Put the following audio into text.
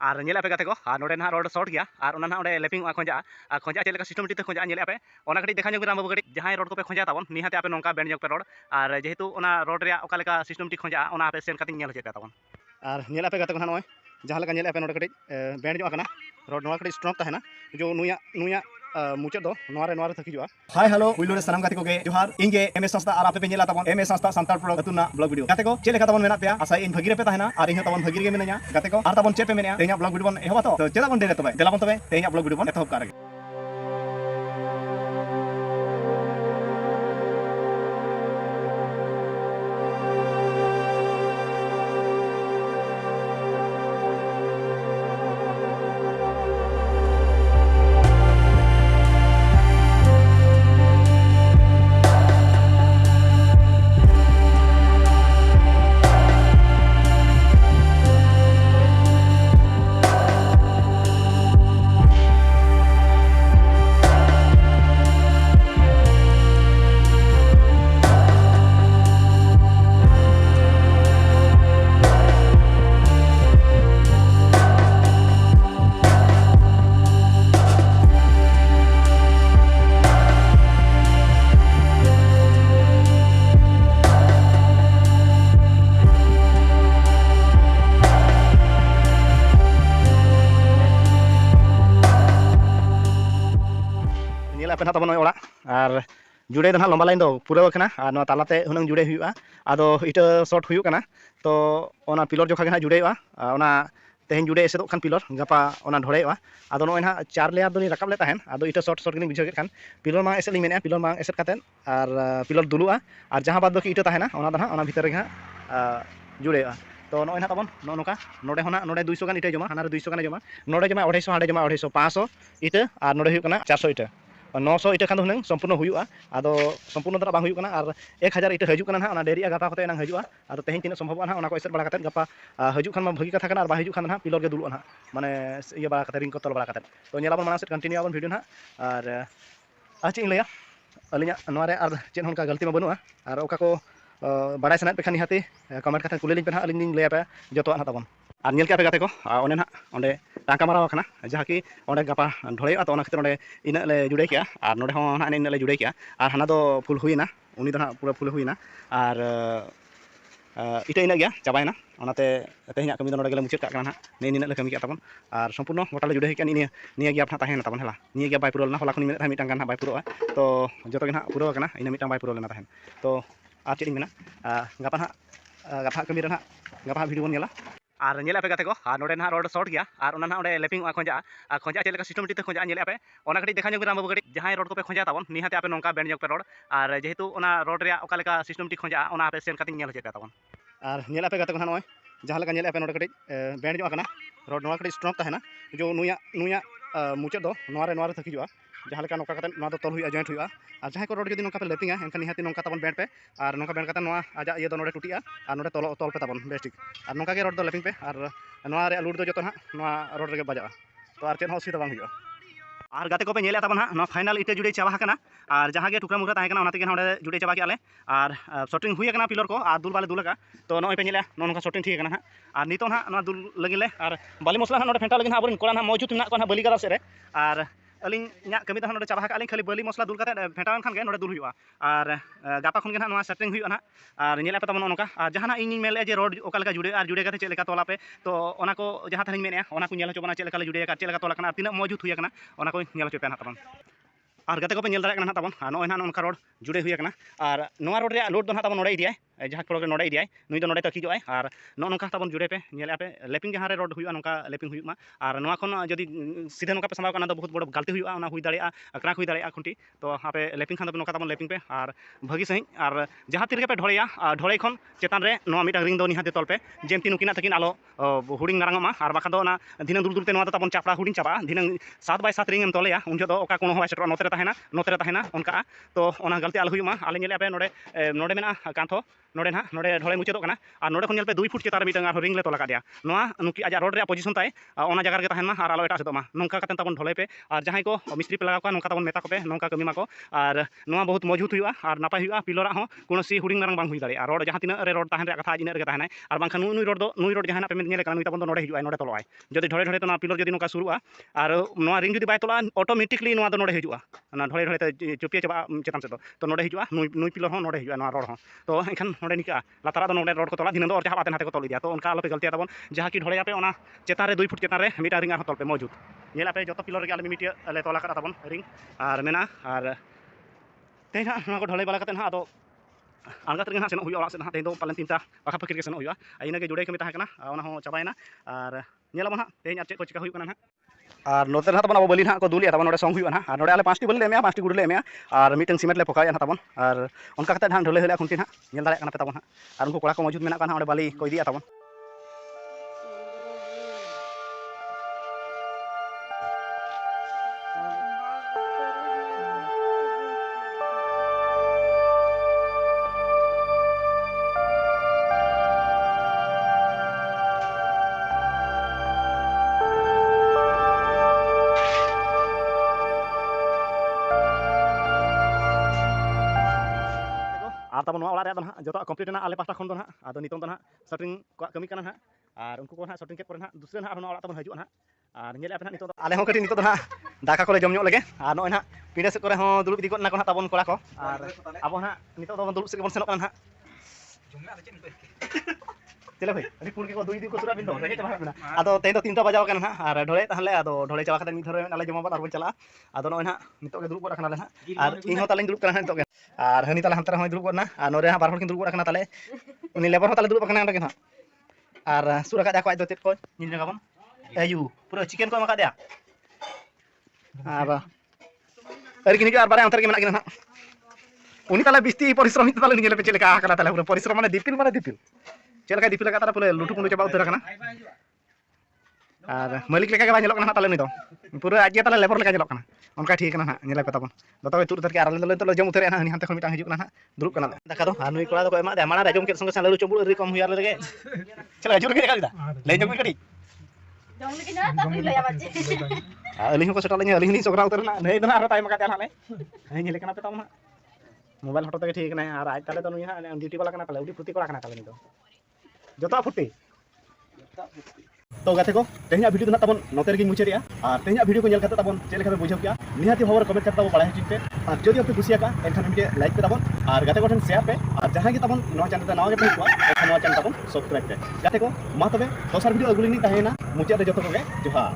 और नेले पे गाते को और नोडे ना रोड शॉर्ट गया और ओना ना ओडे लेपिंग खोजा और खोजा चेक सिस्टमेटिक ते खोजा नेले पे ओना कटी देखा जोग बाबू कटी जहां रोड को पे खोजा ताबन निहाते आपे नोंका बेंड जोग पे रोड और जेहेतु ओना रोड रे ओका लेका सिस्टमेटिक खोजा ओना आपे सेन कटिंग नेल चेक ताबन और नेले पे गाते को ना नय जहां लेका नेले पे नोडे कटी बेंड जो kana रोड नोआ कटी स्ट्रॉंग ताहेना जो नुया नुया मुचाद दो नोरे नोरे थकिजुआ हाय हेलो पुइलो रे सनाम गाते को गे जोहार इंगे एमएस संस्था और आपे पे नेला ताबन एमएस संस्था संताल प्रोडक्ट अतुना ब्लॉग वीडियो गाते को चे लेका ताबन मेना पे आशा इन भगी रे पे ताहेना और इन ताबन भगी रे मेना गाते को और ताबन चे पे मेना तेना ब्लॉग वीडियो बन एहबा तो चेदा बन देले तबे देला बन तबे तेना ब्लॉग वीडियो बन एतहब कार पे ना तबन ओड़ा और जुड़े ना लंबा लाइन दो पूरा कना और ना तालाते हुनंग जुड़े हुआ आदो इटा शॉर्ट हुआ कना तो ओना पिलर जोखा के ना जुड़े ओना तेहन जुड़े एसेदो खान पिलर गपा ओना ढोड़ेवा आदो नय ना 4 लेयर दो रकाब ले ताहेन आदो इटा शॉर्ट शॉर्ट के बुझे के खान पिलर मा एसेद लिंग मेने पिलर मा एसेद कातेन और पिलर दुलुआ और जहां बाद बाकी इटा ताहेना ओना दो ना ओना भीतर रे जुड़ेवा तो नय ना तबन नोका नोडे होना नोडे 200 गान इटा जमा हाना रे 200 गान जमा नोडे जमा 250 हाडे जमा 250 500 इटा और नोडे हुई कना 400 इटा 900 इटा खान हुनंग संपूर्ण हुआ आदो संपूर्ण दरा बांग हुई कना और 1000 इटा हजू कना ना डेरिया गपा कते नंग हजूआ आदो तेहेन तिना संभव ना ओना को एसेट बड़ा कते गपा हजू खान मा भगी कथा कना और बा हजू खान ना पिलर के दुलुआ ना माने इया बड़ा कते रिंग को तल बड़ा कते तो नेलाबन माना सेट कंटिन्यू आबन वीडियो ना और आछि लया अलिया नोरे और चेन होनका गलती मा बनुआ और ओका को बड़ा सनात पे खान निहाते कमेंट कथा कुले लिंग पे ना अलिंग लया पे जतो ना ताबन और नेल के पे गाते को ओने ना ओंडे टाका माराव खाना जहाँ कि ओंडे गपा ढोड़े तो ओना खातिर ओंडे इना ले जुड़े किया और नोडे हो ना इना ले जुड़े किया और हाना दो फुल हुईना उनी दो ना पूरा फुल हुईना और इटा इना गया चाबायना ओनाते तेहना कमी दो नोडे गेले मुचाद काना ने निना ले कमी किया ताबन और संपूर्ण गोटा ले जुड़े किया निया गया अपना ताहेना ताबन हला निया गया बाय पुरोलना होला खनि मिने थाय मिटांग गान बाय पुरोआ तो जतो के ना पुरो काना इना मिटांग बाय पुरो लेना ताहेन तो आर चेदिं मेना गपा ना गपा कमी रे ना गपा वीडियो बन नेला और नेले पे गाते को और नोडे ना रोड शॉर्ट गया और ओना ना ओडे लेपिंग खोजा और खोजा चेक सिस्टमेटिक ते खोजा नेले पे ओना कटी देखा जोग बाबू कटी जहां रोड को पे खोजा ताबन निहाते आपे नोंका बेंड जोग पे रोड और जेहेतु ओना रोड रे ओका लेका सिस्टमेटिक खोजा ओना आपे सेन कटिंग नेल चेक ताबन और नेले पे गाते को ना नय जहां लेका नेले पे नोडे कटी बेंड जो कना रोड नोआ कटी स्ट्रॉंग ताहेना जो नुया नुया मुचाद दो नोरे नोरे थकिजुआ जहां लेका नोका कते ना दो तल हुआ जॉइंट हुआ और जहां को रोड जदी नोका पे लेपिंगा एनखान निहाती नोका ताबन बेंड पे और नोका बेंड कते नोआ आजा ये दो नोडे टुटिया और नोडे तल तल पे ताबन बेस्टिक और नोका के रोड दो लेपिंग पे और नोआ रे लूट दो जतो ना नोआ रोड रे बजाआ तो और चेन हसी तो बांग हुआ और गाते को पे नेले ताबन ना फाइनल इटे जुड़े चाबा हकना और जहां के टुकरा मुकरा ताहे कना ओनाते के नोडे जुड़े चाबा के आले और शॉटिंग हुई कना पिलर को और दुल बाले दुलका तो नय पे नेले नोनका शॉटिंग ठीक कना और नितो ना ना दुल लगिले और बाली मसला ना नोडे फेंटा लगिन हाबरिन कोड़ा ना मौजूद मेना को ना बली गदा से रे और अलिंग न्या कमी दो नोडे चाबा हका अलिंग खाली बली मसला दुल कते फेंटावन खान के नोडे दुल हुआ और गापा खन के ना सेटिंग हुआ ना और नेले पे तबन नोका और जहां इᱧ मेले जे रोड ओका लेका जुड़े और जुड़े कते चेक लेका तोला पे तो ओना को जहां थानिñ मेने ओना को नेल चोबना चेक लेका जुड़े का चेक लेका तोला कना तिना मौजूद हुई कना ओना को नेल चोपे ना तबन और गाते को पे नेल दाड़ा कना ताबन नय ना नोनका रोड जुड़े हुई कना और नोआ रोड रे लोड दो ना ताबन नोडे इदियाय जहां प्रोग्राम नोडे इदियाय नुई दो नोडे तकी जोय और नोनका ताबन जुड़े पे नेले पे लेपिंग जहां रे रोड हुआ नोका लेपिंग हुआ और नोआ खन जदी सीधे नोका पे संभाव कना तो बहुत बड़ गलती हुआ ओना हुई दाड़ा अकरा हुई दाड़ा खुंटी तो आपे लेपिंग खान नोका ताबन लेपिंग पे और भगी सही और जहां तीर पे ढोड़ेया ढोड़े खन चेतान रे नोआ मिटा रिंग दो निहाते तल पे जेम तीन नुकिना तकिन आलो हुडिंग नारंगमा और बाखा दो ना धिना दुल दुलते नोआ ताबन चापड़ा हुडिंग चाबा धिना 7 बाय 7 रिंग एम तोलेया उन जो ओका कोनो होय सेटरो नोते tahena notere tahena onka to ona galti al huyuma ale nyele ape node mena kantho node na node dhole muchedok kana ar node khon nyelpe 2 फुट चेतार मिटंग ring le tola kadia noa nuki aja road re position tai ona jagar ge tahen ma ar alo eta sedoma nongka katen tabon dholai pe ar jahay ko mistri pe laga ko nongka tabon meta ko pe nongka kami mako ar noa bahut mojut huyua ar napai huyua pilora ho kono si huding marang bang hui dare ar road jaha tina re road tahen re katha ine re tahen ar bang khan nui road jaha na pe nyele kana nui tabon do node hijua node toloi jodi dhole to na pilor jodi nongka surua ar noa ring jodi bai tola automatically noa do node hijua na dhole te chupie chaba chetan se to node hijua nui pilor ho node hijua na road ho to enkan node nika latara do node road ko tola dinando or jaha baten hate ko toli dia to onka alo pe galti tabon jaha ki dhole ape ona chetan re 2 foot chetan re mita ring ar tol pe mojut nyela pe joto pilor ge ale mimiti le tola kata tabon ring ar mena ar tehna na ko dholai bala katen ha ado angga tergen ha seno huyo orak sen ha tehdo palen tinta pakha pakir ke seno huyo aina ge jude kami taha kana ona ho chabaina ar nyela mon ha tehna chet ko chika huyo kana ha ar noter ha tabon abo balin ha ko dulia tabon node song huyo ha ar node ale 5 ti balin le emea 5 ti gudule emea ar miteng cement le pokaya ha tabon ar onka kate dhan dholai hole khuntin ha nyel dare kana pe tabon ha ar unku kora ko mojud mena kana ode bali ko idia tabon ar tabon noa orak re do ha joto complete na ale pasta khon do ha ado nitong do ha shooting ko kami kana ha ar unku ko ha shooting ket pore ha dusre ha noa orak tabon hajua ha ar nyele ape ha nitong ale ho kati nitong do ha daka kole jom nyok lege ar noi ha pinde se kore ho dulub idi ko na ko ha tabon kora ko ar abo ha nitong do dulub se bon senok kana ha jomna ado chin chele bhai ani pur ke ko dui di ko sura bindo rege chaba na ado tein do 3टा bajaw kana ha ar dhole tahle ado dhole chaba kate ni dhore ale joma bat ar bon chala ado noi ha nitong ge dulub ko rakhana le ha ar in ho talen dulub kana ha nitong ar hani tala hantar hoy dulub na ar nore ha bar hor kin dulub kana tale uni lebar ho tale dulub kana ande ha ar sura ka ja ko ado tet ko nyin jaga bon ayu pura chicken ko maka dia aba ar kini ke ar bare antar ke mena kina ha uni tala bisti porishrom tala ni nyele pe chele ka kana tala pura porishrom mane dipil chele ka dipil ka tara pura lutu pundu chaba utara kana ar malik leka ke ba nyelok kana tala ni do pura aje tala lebar leka nyelok kana onka thik kana ha nyele pe tabon doto tur tar ke aral lo jom utare na ni hante khon mitang hijuk kana ha dulub kana daka do hanui kola do ko ema de mana da jom ke songe lalu combul ri kom huyar lege chele jur ke kali da le jom kadi jom lagi na tapi le abaje alih ko setala nya alih ni sokra utara na nei dana ara tai maka tan hale hai nyele kana pe tabon ha mobile photo तक ठीक ना है आज ताले तो नुई हा duty वाला kana ताले उडी फुटी कोला kana ताले नि तो जोता फुटी तो गाते को तेहना वीडियो ना तबन नोते रगी मुचे रिया और तेहना वीडियो को नेल खाते तबन चेले खाते बुझाव किया निहाती भावर कमेंट करता वो बड़ा चिंते और जदि आपके खुशिया का एनखान वीडियो लाइक पे तबन और गाते को ठन शेयर पे और जहां की तबन नवा चैनल नवा के को एखान नवा चैनल तबन सब्सक्राइब पे गाते को मा तबे दोसर वीडियो अगुली नि ताहेना मुचे रे जतो को जोहार।